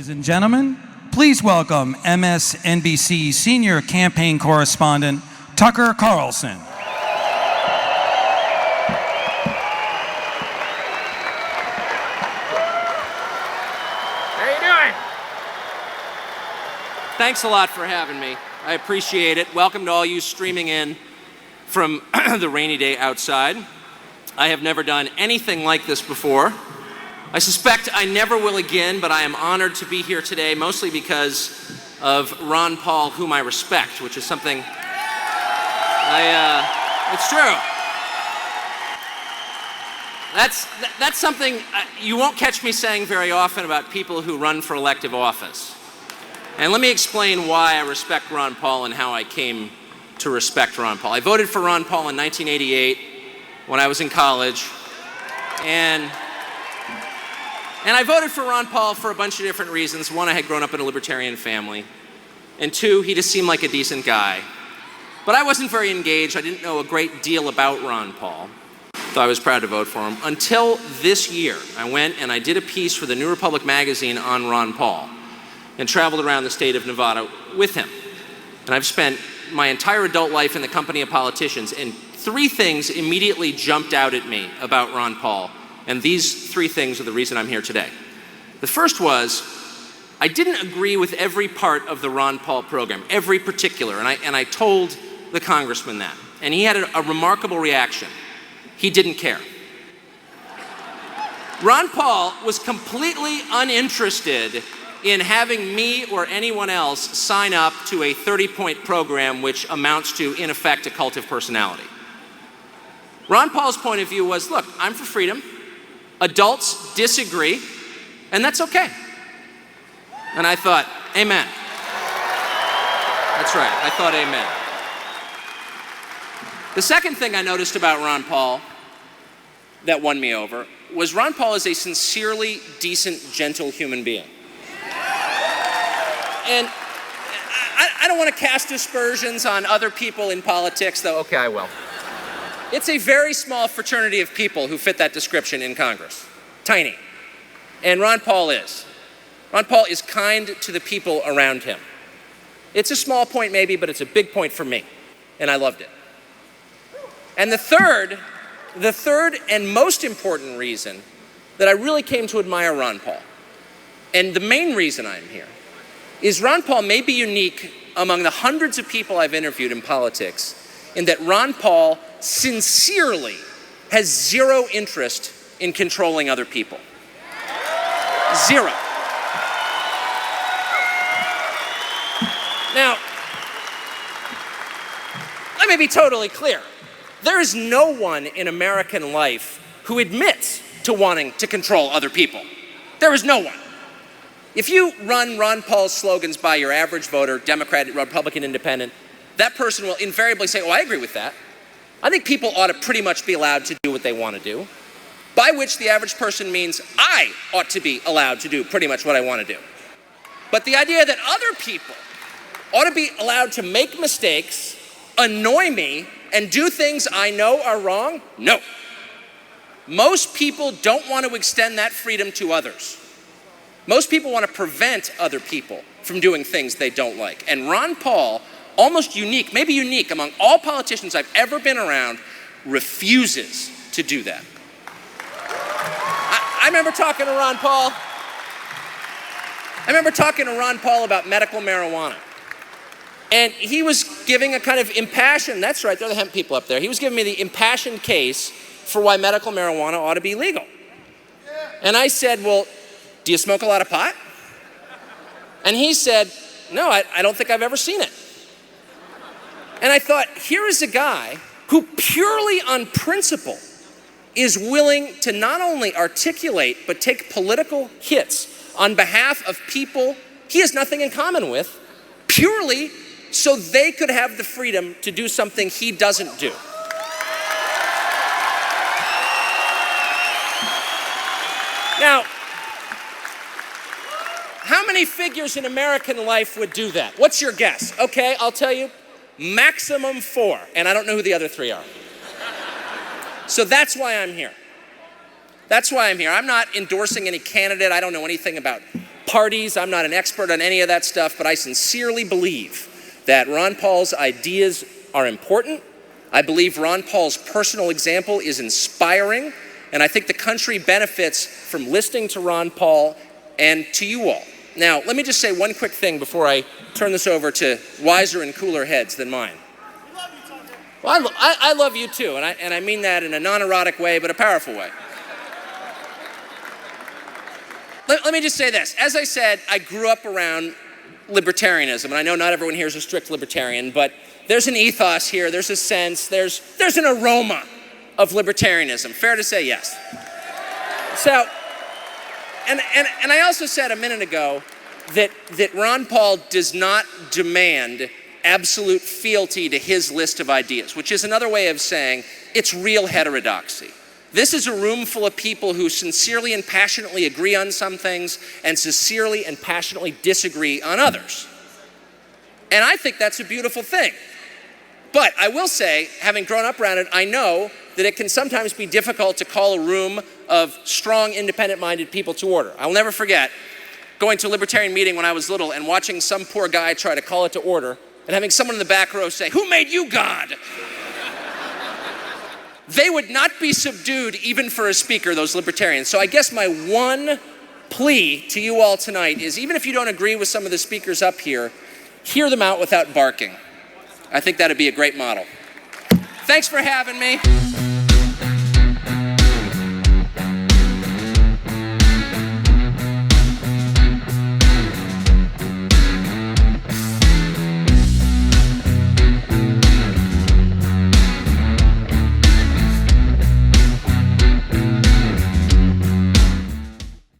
Ladies and gentlemen, please welcome MSNBC senior campaign correspondent, Tucker Carlson. How you doing? Thanks a lot for having me. I appreciate it. Welcome to all you streaming in from the rainy day outside. I have never done anything like this before. I suspect I never will again, but I am honored to be here today, mostly because of Ron Paul, whom I respect, which is something it's true. That's something you won't catch me saying very often about people who run for elective office. And let me explain why I respect Ron Paul and how I came to respect Ron Paul. I voted for Ron Paul in 1988 when I was in college, and I voted for Ron Paul for a bunch of different reasons. One, I had grown up in a libertarian family, and two, he just seemed like a decent guy. But I wasn't very engaged. I didn't know a great deal about Ron Paul, though I was proud to vote for him. Until this year, I went and I did a piece for the New Republic magazine on Ron Paul and traveled around the state of Nevada with him. And I've spent my entire adult life in the company of politicians, and three things immediately jumped out at me about Ron Paul, and these three things are the reason I'm here today. The first was, I didn't agree with every part of the Ron Paul program, every particular, and I told the congressman that, and he had a remarkable reaction. He didn't care. Ron Paul was completely uninterested in having me or anyone else sign up to a 30-point program which amounts to, in effect, a cult of personality. Ron Paul's point of view was, look, I'm for freedom. Adults disagree, and that's okay. And I thought, amen. That's right, I thought amen. The second thing I noticed about Ron Paul that won me over was Ron Paul is a sincerely decent, gentle human being. And I don't want to cast aspersions on other people in politics, though. Okay, I will. It's a very small fraternity of people who fit that description in Congress. Tiny. And Ron Paul is. Ron Paul is kind to the people around him. It's a small point maybe, but it's a big point for me. And I loved it. And the third and most important reason that I really came to admire Ron Paul, and the main reason I'm here, is Ron Paul may be unique among the hundreds of people I've interviewed in politics in that Ron Paul sincerely has zero interest in controlling other people. Zero. Now, let me be totally clear. There is no one in American life who admits to wanting to control other people. There is no one. If you run Ron Paul's slogans by your average voter, Democrat, Republican, Independent, that person will invariably say, oh, I agree with that. I think people ought to pretty much be allowed to do what they want to do, by which the average person means I ought to be allowed to do pretty much what I want to do. But the idea that other people ought to be allowed to make mistakes, annoy me, and do things I know are wrong, no. Most people don't want to extend that freedom to others. Most people want to prevent other people from doing things they don't like. And Ron Paul, almost unique, maybe unique among all politicians I've ever been around, refuses to do that. I remember talking to Ron Paul. About medical marijuana. And he was giving a kind of impassioned, that's right, they're the hemp people up there. He was giving me the impassioned case for why medical marijuana ought to be legal. And I said, well, do you smoke a lot of pot? And he said, no, I don't think I've ever seen it. And I thought, here is a guy who purely on principle is willing to not only articulate, but take political hits on behalf of people he has nothing in common with, purely so they could have the freedom to do something he doesn't do. Now, how many figures in American life would do that? What's your guess? Okay, I'll tell you, maximum 4, and I don't know who the other 3 are. So that's why I'm here. I'm not endorsing any candidate. I don't know anything about parties. I'm not an expert on any of that stuff, but I sincerely believe that Ron Paul's ideas are important. I believe Ron Paul's personal example is inspiring, and I think the country benefits from listening to Ron Paul and to you all. Now, let me just say one quick thing before I turn this over to wiser and cooler heads than mine. Well, I love you too, and I mean that in a non-erotic way, but a powerful way. Let me just say this. As I said, I grew up around libertarianism, and I know not everyone here is a strict libertarian, but there's an ethos here, there's a sense, there's an aroma of libertarianism. Fair to say yes. So, and I also said a minute ago that Ron Paul does not demand absolute fealty to his list of ideas, which is another way of saying it's real heterodoxy. This is a room full of people who sincerely and passionately agree on some things and sincerely and passionately disagree on others. And I think that's a beautiful thing. But I will say, having grown up around it, I know that it can sometimes be difficult to call a room of strong, independent-minded people to order. I'll never forget going to a libertarian meeting when I was little and watching some poor guy try to call it to order and having someone in the back row say, "Who made you God?" They would not be subdued even for a speaker, those libertarians. So I guess my one plea to you all tonight is, even if you don't agree with some of the speakers up here, hear them out without barking. I think that'd be a great model. Thanks for having me.